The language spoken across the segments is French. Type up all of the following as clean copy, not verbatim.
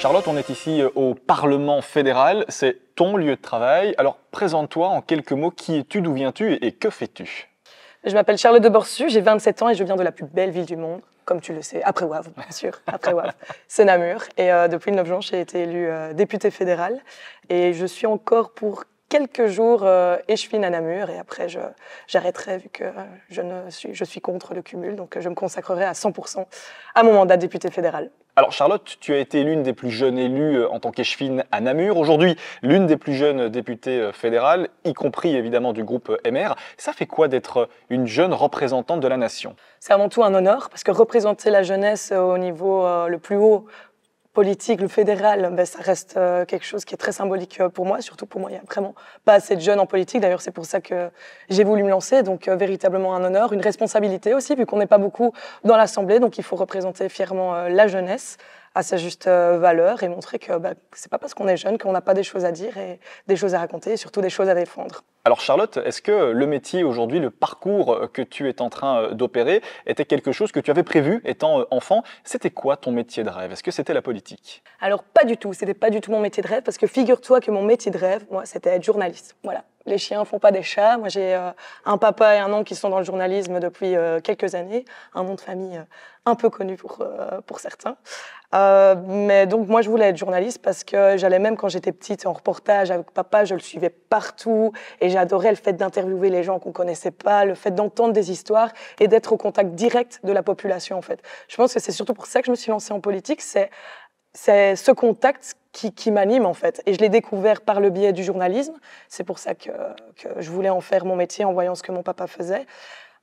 Charlotte, on est ici au Parlement fédéral, c'est ton lieu de travail. Alors présente-toi en quelques mots, qui es-tu, d'où viens-tu et que fais-tu? Je m'appelle Charlotte de Borsu, j'ai 27 ans et je viens de la plus belle ville du monde, comme tu le sais, après Wavre, bien sûr, après Wavre, c'est Namur. Et depuis le 9 juin, j'ai été élue députée fédérale et je suis encore pour quelques jours échevine à Namur et après j'arrêterai vu que je suis contre le cumul, donc je me consacrerai à 100% à mon mandat de députée fédérale. Alors Charlotte, tu as été l'une des plus jeunes élues en tant qu'échevine à Namur. Aujourd'hui, l'une des plus jeunes députées fédérales, y compris évidemment du groupe MR. Ça fait quoi d'être une jeune représentante de la nation? C'est avant tout un honneur parce que représenter la jeunesse au niveau le plus haut politique, le fédéral, ça reste quelque chose qui est très symbolique pour moi. Surtout pour moi, il n'y a vraiment pas assez de jeunes en politique. D'ailleurs, c'est pour ça que j'ai voulu me lancer. Donc, véritablement un honneur, une responsabilité aussi, vu qu'on n'est pas beaucoup dans l'Assemblée. Donc, il faut représenter fièrement la jeunesse à sa juste valeur et montrer que c'est pas parce qu'on est jeune qu'on n'a pas des choses à dire et des choses à raconter et surtout des choses à défendre. Alors Charlotte, est-ce que le métier aujourd'hui, le parcours que tu es en train d'opérer était quelque chose que tu avais prévu étant enfant? C'était quoi ton métier de rêve? Est-ce que c'était la politique? Alors pas du tout, c'était pas du tout mon métier de rêve parce que figure-toi que mon métier de rêve, moi, c'était être journaliste. Voilà. Les chiens font pas des chats. Moi, j'ai un papa et un oncle qui sont dans le journalisme depuis quelques années, un nom de famille un peu connu pour certains. Mais donc, moi, je voulais être journaliste parce que j'allais même quand j'étais petite en reportage avec papa, je le suivais partout et j'adorais le fait d'interviewer les gens qu'on connaissait pas, le fait d'entendre des histoires et d'être au contact direct de la population, en fait. Je pense que c'est surtout pour ça que je me suis lancée en politique, c'est ce contact qui m'anime en fait. Et je l'ai découvert par le biais du journalisme. C'est pour ça que je voulais en faire mon métier en voyant ce que mon papa faisait.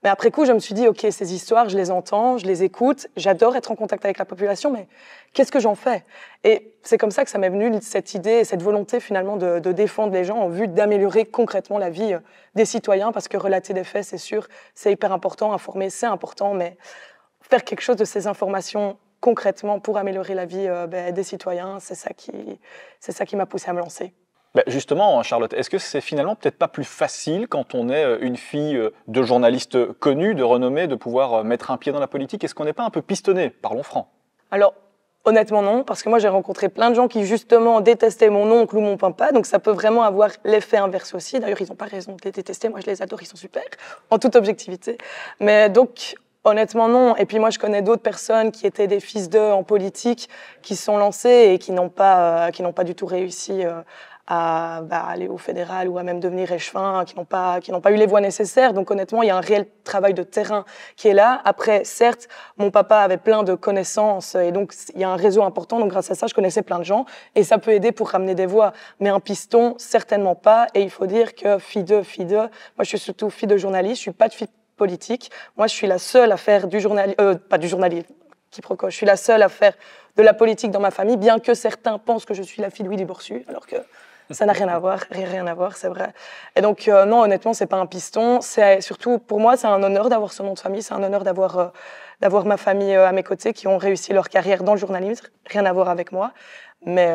Mais après coup, je me suis dit, OK, ces histoires, je les entends, je les écoute, j'adore être en contact avec la population, mais qu'est-ce que j'en fais? Et c'est comme ça que ça m'est venu, cette idée, cette volonté finalement de défendre les gens en vue d'améliorer concrètement la vie des citoyens, parce que relater des faits, c'est sûr, c'est hyper important, informer, c'est important, mais faire quelque chose de ces informations concrètement pour améliorer la vie des citoyens, c'est ça qui m'a poussée à me lancer. Justement, Charlotte, est-ce que c'est finalement peut-être pas plus facile quand on est une fille de journaliste connue, de renommée, de pouvoir mettre un pied dans la politique? Est-ce qu'on n'est pas un peu pistonné? Parlons franc. Alors, honnêtement non, parce que moi j'ai rencontré plein de gens qui justement détestaient mon oncle ou mon papa, donc ça peut vraiment avoir l'effet inverse aussi. D'ailleurs, ils n'ont pas raison de les détester, moi je les adore, ils sont super, en toute objectivité. Mais donc, honnêtement, non. Et puis moi, je connais d'autres personnes qui étaient des fils d'eux en politique, qui se sont lancés et qui n'ont pas du tout réussi à aller au fédéral ou à même devenir échevin, qui n'ont pas eu les voies nécessaires. Donc honnêtement, il y a un réel travail de terrain qui est là. Après, certes, mon papa avait plein de connaissances et donc il y a un réseau important. Donc grâce à ça, je connaissais plein de gens et ça peut aider pour ramener des voix. Mais un piston, certainement pas. Et il faut dire que fille de, moi je suis surtout fille de journaliste, je suis pas de fille politique. Moi, je suis la seule à faire du journalisme, pas du journalisme, quiproquo. Je suis la seule à faire de la politique dans ma famille, bien que certains pensent que je suis la fille de Willy Borsu, alors que ça n'a rien à voir, rien à voir, c'est vrai. Et donc, non, honnêtement, c'est pas un piston. C'est surtout, pour moi, c'est un honneur d'avoir ce nom de famille, c'est un honneur d'avoir ma famille à mes côtés qui ont réussi leur carrière dans le journalisme, rien à voir avec moi. Mais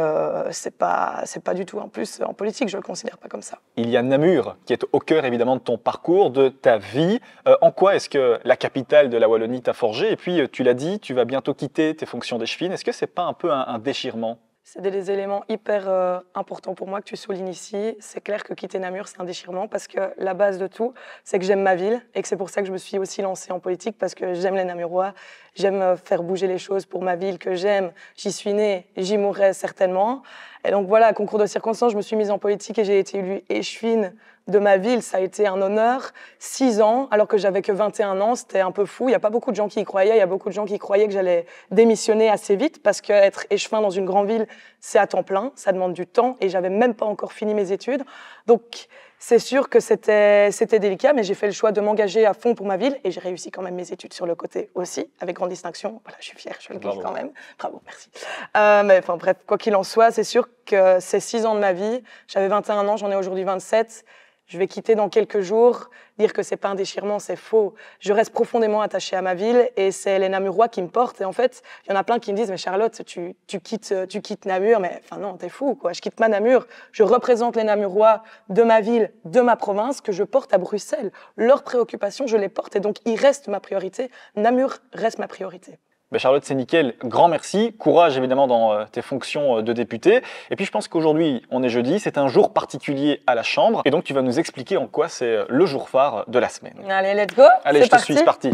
c'est pas du tout. En plus, en politique, je le considère pas comme ça. Il y a Namur, qui est au cœur évidemment de ton parcours, de ta vie. En quoi est-ce que la capitale de la Wallonie t'a forgé? Et puis, tu l'as dit, tu vas bientôt quitter tes fonctions d'échevine. Est-ce que c'est pas un peu un déchirement? C'est des éléments hyper importants pour moi que tu soulignes ici. C'est clair que quitter Namur, c'est un déchirement parce que la base de tout, c'est que j'aime ma ville et que c'est pour ça que je me suis aussi lancée en politique parce que j'aime les Namurois, j'aime faire bouger les choses pour ma ville que j'aime. J'y suis née, j'y mourrai certainement. Et donc voilà, à concours de circonstances, je me suis mise en politique et j'ai été élue échevine de ma ville. Ça a été un honneur. 6 ans, alors que j'avais que 21 ans, c'était un peu fou. Il n'y a pas beaucoup de gens qui y croyaient. Il y a beaucoup de gens qui croyaient que j'allais démissionner assez vite parce qu'être échevin dans une grande ville, c'est à temps plein, ça demande du temps et j'avais même pas encore fini mes études. Donc, c'est sûr que c'était délicat, mais j'ai fait le choix de m'engager à fond pour ma ville et j'ai réussi quand même mes études sur le côté aussi, avec grande distinction. Voilà, je suis fière, je le dis quand même. Bravo, merci. Mais enfin bref, quoi qu'il en soit, c'est sûr que ces 6 ans de ma vie, j'avais 21 ans, j'en ai aujourd'hui 27. Je vais quitter dans quelques jours. Dire que c'est pas un déchirement, c'est faux. Je reste profondément attachée à ma ville et c'est les Namurois qui me portent. Et en fait, il y en a plein qui me disent, mais Charlotte, tu quittes Namur. Mais enfin non, t'es fou, quoi. Je quitte pas Namur. Je représente les Namurois de ma ville, de ma province, que je porte à Bruxelles. Leurs préoccupations, je les porte et donc ils restent ma priorité. Namur reste ma priorité. Charlotte, c'est nickel, grand merci. Courage évidemment dans tes fonctions de députée. Et puis je pense qu'aujourd'hui, on est jeudi, c'est un jour particulier à la Chambre. Et donc tu vas nous expliquer en quoi c'est le jour phare de la semaine. Allez, let's go. Allez, je te suis, c'est parti.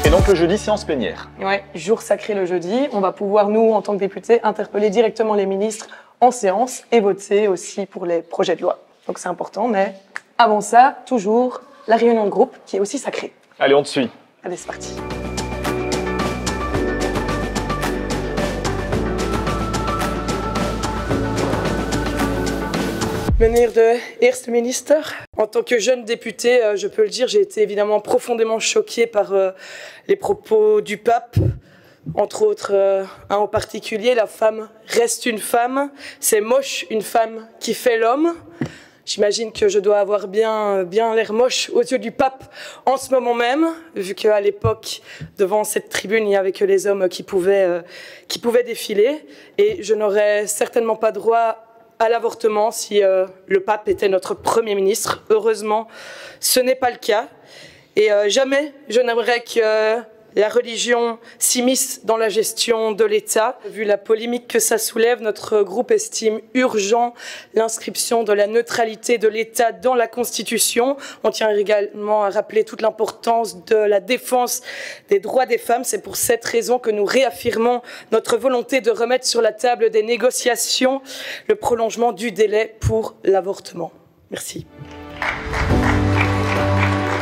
Et donc le jeudi, séance plénière. Ouais, jour sacré le jeudi. On va pouvoir, nous, en tant que députés, interpeller directement les ministres en séance et voter aussi pour les projets de loi. Donc c'est important, mais avant ça, toujours la réunion de groupe qui est aussi sacrée. Allez, on te suit. Allez, c'est parti. Meneer de Eerste Minister, en tant que jeune député, je peux le dire, j'ai été évidemment profondément choquée par les propos du pape. Entre autres, un en particulier, la femme reste une femme, c'est moche une femme qui fait l'homme. J'imagine que je dois avoir bien l'air moche aux yeux du pape en ce moment même, vu qu'à l'époque, devant cette tribune, il n'y avait que les hommes qui pouvaient défiler. Et je n'aurais certainement pas droit à l'avortement si le pape était notre Premier ministre. Heureusement, ce n'est pas le cas. Et jamais je n'aimerais que la religion s'immisce dans la gestion de l'État. Vu la polémique que ça soulève, notre groupe estime urgent l'inscription de la neutralité de l'État dans la Constitution. On tient également à rappeler toute l'importance de la défense des droits des femmes. C'est pour cette raison que nous réaffirmons notre volonté de remettre sur la table des négociations le prolongement du délai pour l'avortement. Merci.